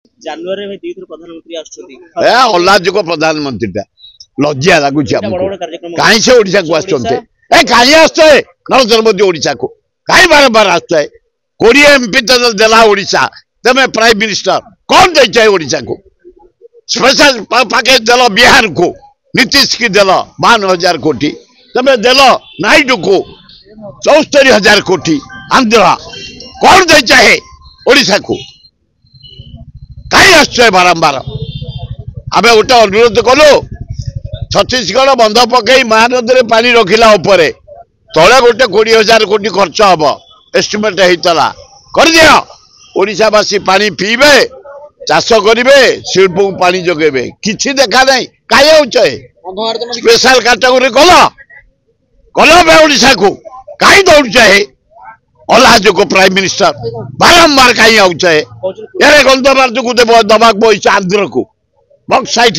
ଜାନୁଆରୀ ଭାଇ ଦୁଇଥର ପ୍ରଧାନମନ୍ତ୍ରୀ ଆସୁଛନ୍ତି ଏ ଅଲାଜୁକ ପ୍ରଧାନମନ୍ତ୍ରୀଟା ଲଜ୍ଜା ଲାଗୁଛି ଆମକୁ। କାହିଁ ସେ ଓଡ଼ିଶାକୁ ଆସୁଛନ୍ତି? କାହିଁ ଆସୁଥାଏ ନରେନ୍ଦ୍ର ମୋଦି ଓଡ଼ିଶାକୁ? କାହିଁ ବାରମ୍ବାର ଆସୁଥାଏ? 20 MP ତ ଦେଲା ଓଡ଼ିଶା, ତମେ ପ୍ରାଇମ ମିନିଷ୍ଟର କଣ ଦେଇଛ ଓଡ଼ିଶାକୁ? स्पेशल पैकेज देल बिहार को, नीतीश की देल 52,000 कोटी, तमें देल नायडू को 74,000 कोटी, आंध्र कौन दे चाहे ओडिशा को? कहीं आश्चर्य बारंबार आम गोटे अनुरोध कलु छत्तीसगढ़ बंध पकई महानदी पानी रखिला तले गोटे 20,000 कोटी खर्च हम एस्टिमेट होता कर दिया। ओडिशावासी पानी पीबे, चाष करेंगे, शिल्प को पानी जगेबे, किसी देखा नहीं। कहीं स्पेशल कैटेगरी कल ओडिशा को कहीं दौड़ चाहे अलाजो को प्राइम मिनिस्टर बारंबार कहीं आउचे यार गंधमार्द को दबा बस आंध्र को बक्साइट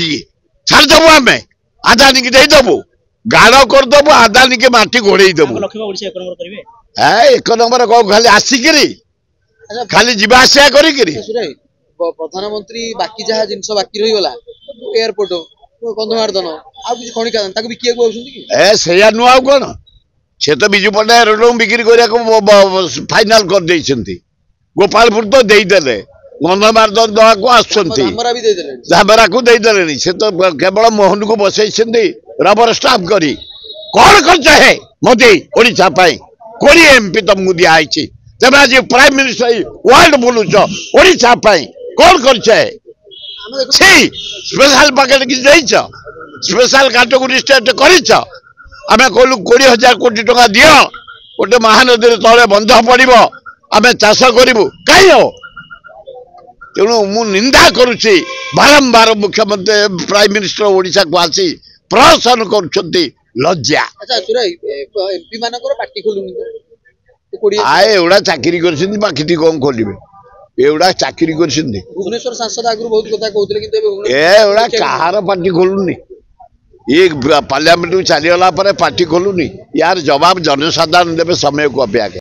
छाड़देबू आम आदानी की देदेबू गाड़ करदेबू आदानी के माटी घोड़े देबू। एक नंबर कौन खाली आसिक खाली जीवा आसिया करी प्रधानमंत्री बाकी जहाँ जिन बाकी रहीगला एयरपोर्ट कंधमार्दन खणी खादान बिकिया से नुआ कौन से तो विजु पट्टनायक रोड बिक्री करने फाइनाल कर गोपालपुर तो देदेले गंधमार्दन दवा को आमरा को देदेले से तो केवल मोहन को बसई रबर स्टाफ करी कौन खर्च है मोदी ओडिशा 20 MP तुमको दिखाई तब आज प्राइम मिनिस्टर वर्ल्ड बुलूच ओडिशा कौन खर्च है? स्पेशल पैकेज कि स्पेशल कैटेगरी स्टेट कर कहलु 20,000 कोटी टका दियो गोटे महानदी तले बंध पड़ो आम चाष करूँ कहीं हो। तेणु मु निंदा करुच्ची बारंबार मुख्यमंत्री प्राइम मिनिस्टर ओडिशा को आसी प्रहसन करुछंती लज्जा। आए एवढा चाकरी करछंती बाकी कौन खोलिबे एवढा चाकरी करछंती। भुवनेश्वर सांसद आगु बहुत कथा कहउतले किंतु एवढा कहार पार्टी खोलुनी ये पार्लियामेंट चलीगला पार्टी खोलुनी यार जवाब जनसाधारण देवे समय को अपेक्षा।